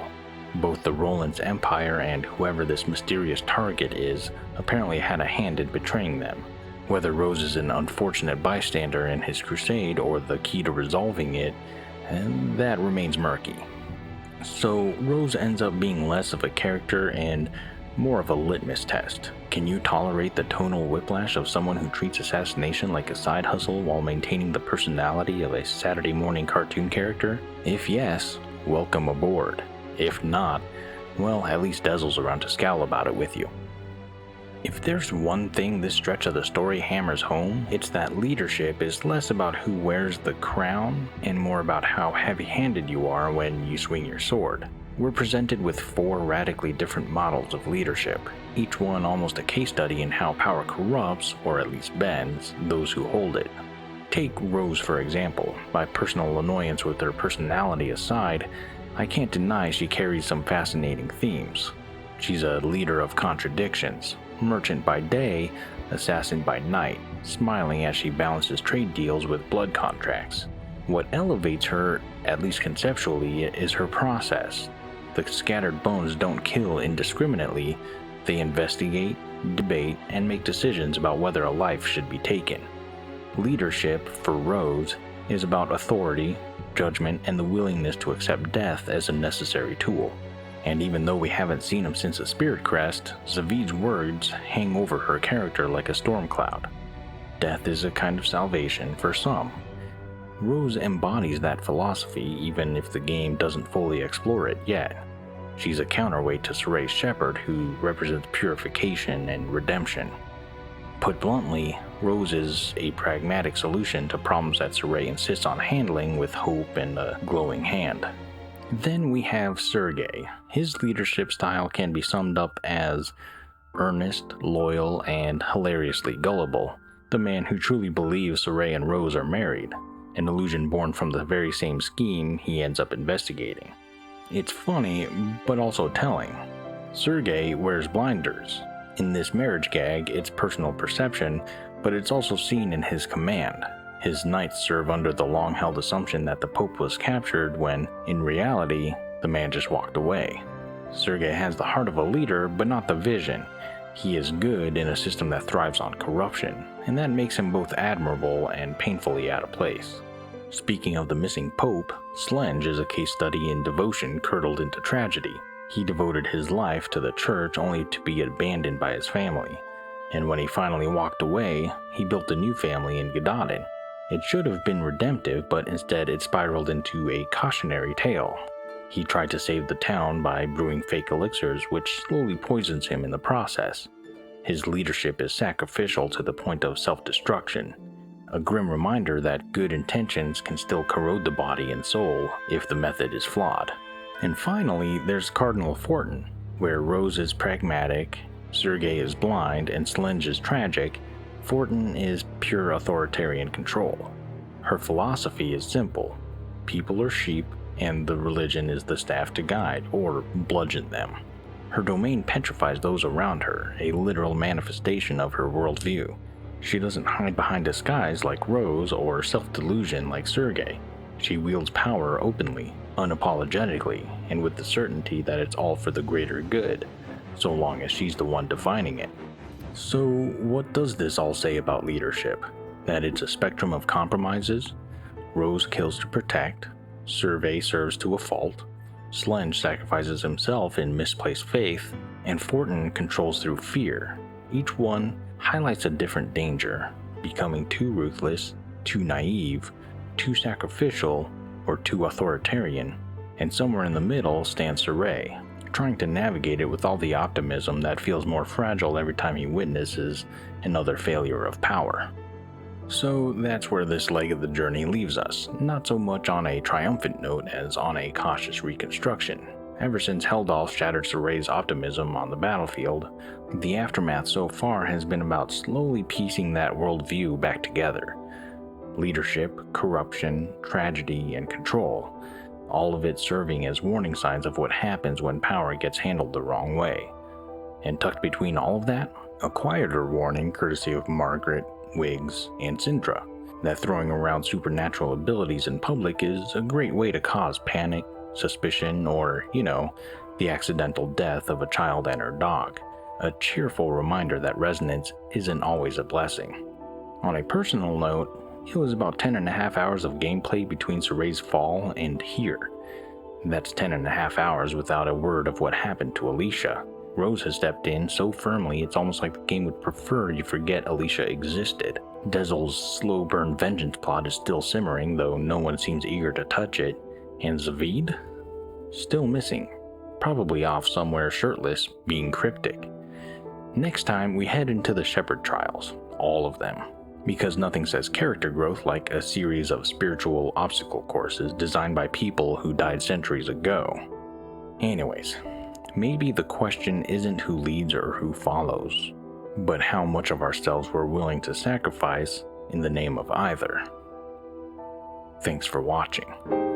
Both the Roland's Empire and whoever this mysterious target is apparently had a hand in betraying them. Whether Rose is an unfortunate bystander in his crusade or the key to resolving it, and that remains murky. So Rose ends up being less of a character and more of a litmus test. Can you tolerate the tonal whiplash of someone who treats assassination like a side hustle while maintaining the personality of a Saturday morning cartoon character? If yes, welcome aboard. If not, well, at least Dezel's around to scowl about it with you. If there's one thing this stretch of the story hammers home, it's that leadership is less about who wears the crown and more about how heavy-handed you are when you swing your sword. We're presented with 4 radically different models of leadership, each one almost a case study in how power corrupts, or at least bends, those who hold it. Take Rose for example. My personal annoyance with her personality aside, I can't deny she carries some fascinating themes. She's a leader of contradictions, merchant by day, assassin by night, smiling as she balances trade deals with blood contracts. What elevates her, at least conceptually, is her process. The scattered bones don't kill indiscriminately, they investigate, debate, and make decisions about whether a life should be taken. Leadership, for Rose, is about authority, judgment, and the willingness to accept death as a necessary tool. And even though we haven't seen him since the Spirit Crest, Zavid's words hang over her character like a storm cloud. Death is a kind of salvation for some. Rose embodies that philosophy even if the game doesn't fully explore it yet. She's a counterweight to Sorey's shepherd who represents purification and redemption. Put bluntly, Rose is a pragmatic solution to problems that Sorey insists on handling with hope and a glowing hand. Then we have Sergei. His leadership style can be summed up as earnest, loyal, and hilariously gullible. The man who truly believes Sorey and Rose are married, an illusion born from the very same scheme he ends up investigating. It's funny, but also telling. Sergei wears blinders. In this marriage gag, it's personal perception, but it's also seen in his command. His knights serve under the long-held assumption that the Pope was captured when, in reality, the man just walked away. Sergei has the heart of a leader, but not the vision. He is good in a system that thrives on corruption, and that makes him both admirable and painfully out of place. Speaking of the missing Pope, Slenge is a case study in devotion curdled into tragedy. He devoted his life to the church only to be abandoned by his family, and when he finally walked away, he built a new family in Gododdin. It should have been redemptive, but instead it spiraled into a cautionary tale. He tried to save the town by brewing fake elixirs, which slowly poisons him in the process. His leadership is sacrificial to the point of self-destruction, a grim reminder that good intentions can still corrode the body and soul if the method is flawed. And finally, there's Cardinal Fortin, where Rose is pragmatic, Sergei is blind, and Slenge is tragic. Fortin is pure authoritarian control. Her philosophy is simple. People are sheep, and the religion is the staff to guide, or bludgeon them. Her domain petrifies those around her, a literal manifestation of her worldview. She doesn't hide behind disguise like Rose or self-delusion like Sergei. She wields power openly, unapologetically, and with the certainty that it's all for the greater good, so long as she's the one defining it. So, what does this all say about leadership? That it's a spectrum of compromises? Rose kills to protect, Sergei serves to a fault, Slenge sacrifices himself in misplaced faith, and Fortin controls through fear. Each one highlights a different danger, becoming too ruthless, too naive, too sacrificial, or too authoritarian, and somewhere in the middle stands Sorey, trying to navigate it with all the optimism that feels more fragile every time he witnesses another failure of power. So that's where this leg of the journey leaves us, not so much on a triumphant note as on a cautious reconstruction. Ever since Heldalf shattered Sorey's optimism on the battlefield, the aftermath so far has been about slowly piecing that worldview back together. leadership, corruption, tragedy, and control, all of it serving as warning signs of what happens when power gets handled the wrong way. And tucked between all of that, a quieter warning courtesy of Margaret, Wiggs, and Syndra, that throwing around supernatural abilities in public is a great way to cause panic, suspicion, or, the accidental death of a child and her dog. A cheerful reminder that resonance isn't always a blessing. On a personal note, it was about 10.5 hours of gameplay between Sorey's fall and here. That's 10.5 hours without a word of what happened to Alicia. Rose has stepped in so firmly it's almost like the game would prefer you forget Alicia existed. Dezel's slow burn vengeance plot is still simmering, though no one seems eager to touch it. And Zavid? Still missing. Probably off somewhere shirtless, being cryptic. Next time, we head into the Shepherd Trials. All of them. Because nothing says character growth like a series of spiritual obstacle courses designed by people who died centuries ago. Anyways, maybe the question isn't who leads or who follows, but how much of ourselves we're willing to sacrifice in the name of either. Thanks for watching.